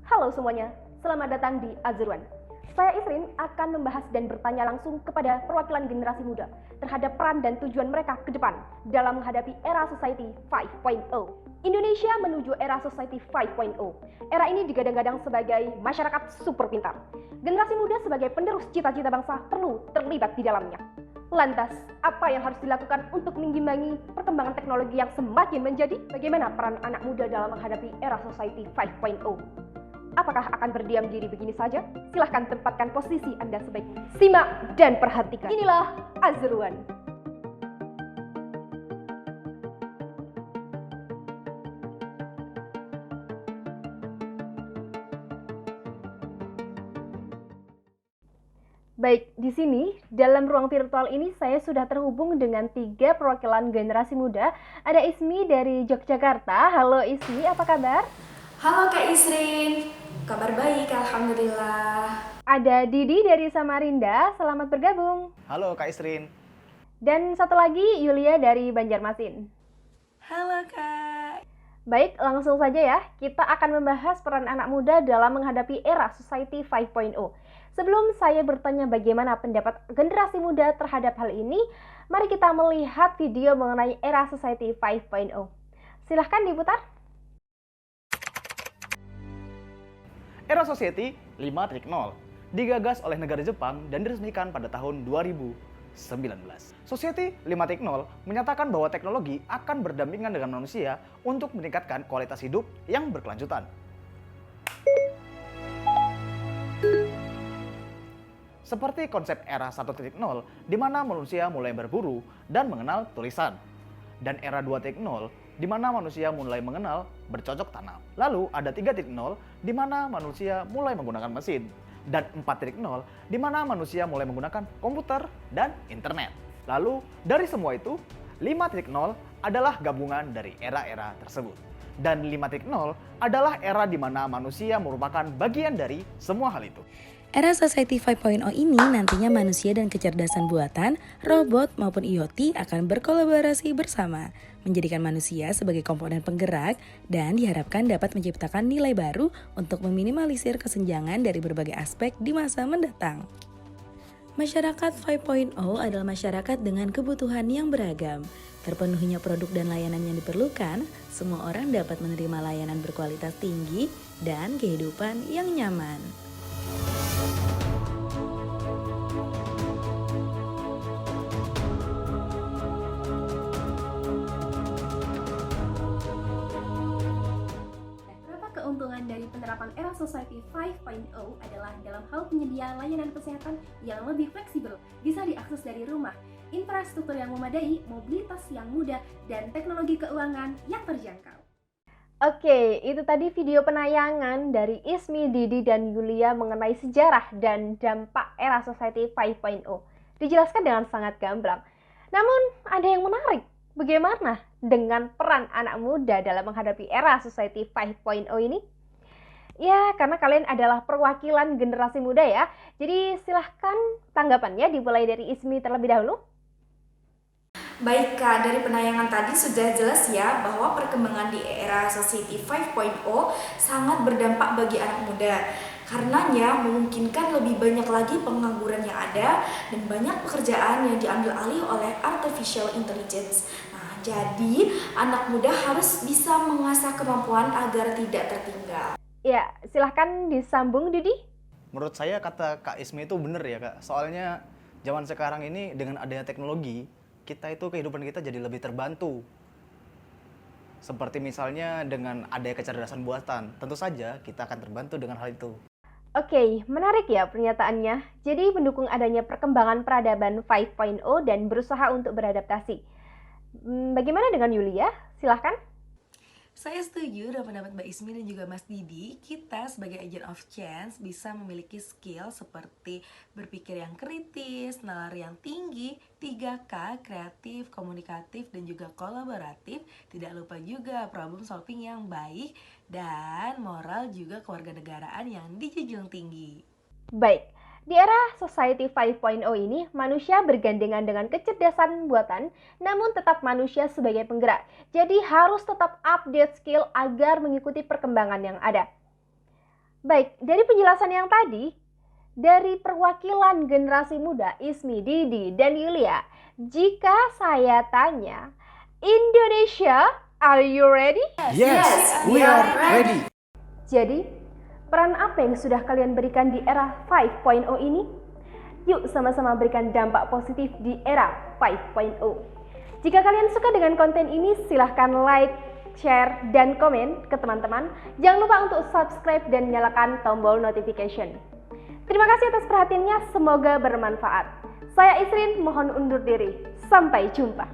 Halo semuanya, selamat datang di Azruan. Saya Isrin akan membahas dan bertanya langsung kepada perwakilan generasi muda terhadap peran dan tujuan mereka ke depan dalam menghadapi era Society 5.0. Indonesia menuju era Society 5.0. Era ini digadang-gadang sebagai masyarakat super pintar. Generasi muda sebagai penerus cita-cita bangsa perlu terlibat di dalamnya. Lantas, apa yang harus dilakukan untuk mengimbangi perkembangan teknologi yang semakin menjadi? Bagaimana peran anak muda dalam menghadapi era Society 5.0? Apakah akan berdiam diri begini saja? Silahkan tempatkan posisi Anda sebaiknya. Simak dan perhatikan. Inilah Azruan. Baik, di sini dalam ruang virtual ini saya sudah terhubung dengan 3 perwakilan generasi muda. Ada Ismi dari Yogyakarta. Halo Ismi, apa kabar? Halo Kak Isrin, kabar baik Alhamdulillah. Ada Didi dari Samarinda, selamat bergabung. Halo Kak Isrin. Dan satu lagi Yulia dari Banjarmasin. Halo Kak. Baik, langsung saja ya. Kita akan membahas peran anak muda dalam menghadapi era Society 5.0. Sebelum saya bertanya bagaimana pendapat generasi muda terhadap hal ini, mari kita melihat video mengenai era Society 5.0. Silahkan diputar. Era Society 5.0 digagas oleh negara Jepang dan diresmikan pada tahun 2019. Society 5.0 menyatakan bahwa teknologi akan berdampingan dengan manusia untuk meningkatkan kualitas hidup yang berkelanjutan. Seperti konsep era 1.0 di mana manusia mulai berburu dan mengenal tulisan. Dan era 2.0 di mana manusia mulai mengenal bercocok tanam. Lalu ada 3.0 di mana manusia mulai menggunakan mesin. Dan 4.0 di mana manusia mulai menggunakan komputer dan internet. Lalu dari semua itu, 5.0 adalah gabungan dari era-era tersebut. Dan 5.0 adalah era di mana manusia merupakan bagian dari semua hal itu. Era Society 5.0 ini nantinya manusia dan kecerdasan buatan, robot maupun IoT akan berkolaborasi bersama, menjadikan manusia sebagai komponen penggerak dan diharapkan dapat menciptakan nilai baru untuk meminimalisir kesenjangan dari berbagai aspek di masa mendatang. Masyarakat 5.0 adalah masyarakat dengan kebutuhan yang beragam. Terpenuhinya produk dan layanan yang diperlukan, semua orang dapat menerima layanan berkualitas tinggi dan kehidupan yang nyaman. Keuntungan dari penerapan era Society 5.0 adalah dalam hal penyedia layanan kesehatan yang lebih fleksibel, bisa diakses dari rumah, infrastruktur yang memadai, mobilitas yang mudah, dan teknologi keuangan yang terjangkau. Oke, itu tadi video penayangan dari Ismi, Didi, dan Yulia mengenai sejarah dan dampak era Society 5.0. Dijelaskan dengan sangat gamblang. Namun, ada yang menarik. Bagaimana dengan peran anak muda dalam menghadapi era Society 5.0 ini? Ya, karena kalian adalah perwakilan generasi muda ya. Jadi silahkan tanggapannya dimulai dari Ismi terlebih dahulu. Baik Kak, dari penayangan tadi sudah jelas ya bahwa perkembangan di era Society 5.0 sangat berdampak bagi anak muda. Karenanya memungkinkan lebih banyak lagi pengangguran yang ada dan banyak pekerjaan yang diambil alih oleh artificial intelligence. Nah, jadi anak muda harus bisa mengasah kemampuan agar tidak tertinggal. Ya, silahkan disambung Didi. Menurut saya kata Kak Ismi itu benar ya Kak. Soalnya zaman sekarang ini dengan adanya teknologi, kehidupan kita jadi lebih terbantu. Seperti misalnya dengan adanya kecerdasan buatan, tentu saja kita akan terbantu dengan hal itu. Oke, menarik ya pernyataannya. Jadi mendukung adanya perkembangan peradaban 5.0 dan berusaha untuk beradaptasi. Bagaimana dengan Yulia? Silahkan. Saya setuju dengan pendapat Mbak Ismi dan juga Mas Didi. Kita sebagai agent of change bisa memiliki skill seperti berpikir yang kritis, nalar yang tinggi, 3K, kreatif, komunikatif, dan juga kolaboratif. Tidak lupa juga problem solving yang baik dan moral juga kewarganegaraan yang dijunjung tinggi. Baik. Di era Society 5.0 ini, manusia bergandengan dengan kecerdasan buatan, namun tetap manusia sebagai penggerak. Jadi harus tetap update skill agar mengikuti perkembangan yang ada. Baik, dari penjelasan yang tadi, dari perwakilan generasi muda Ismi, Didi, dan Yulia, jika saya tanya, Indonesia, are you ready? Yes, we are ready. Jadi, peran apa yang sudah kalian berikan di era 5.0 ini? Yuk sama-sama berikan dampak positif di era 5.0. Jika kalian suka dengan konten ini, silahkan like, share, dan komen ke teman-teman. Jangan lupa untuk subscribe dan nyalakan tombol notification. Terima kasih atas perhatiannya, semoga bermanfaat. Saya Isrin, mohon undur diri. Sampai jumpa.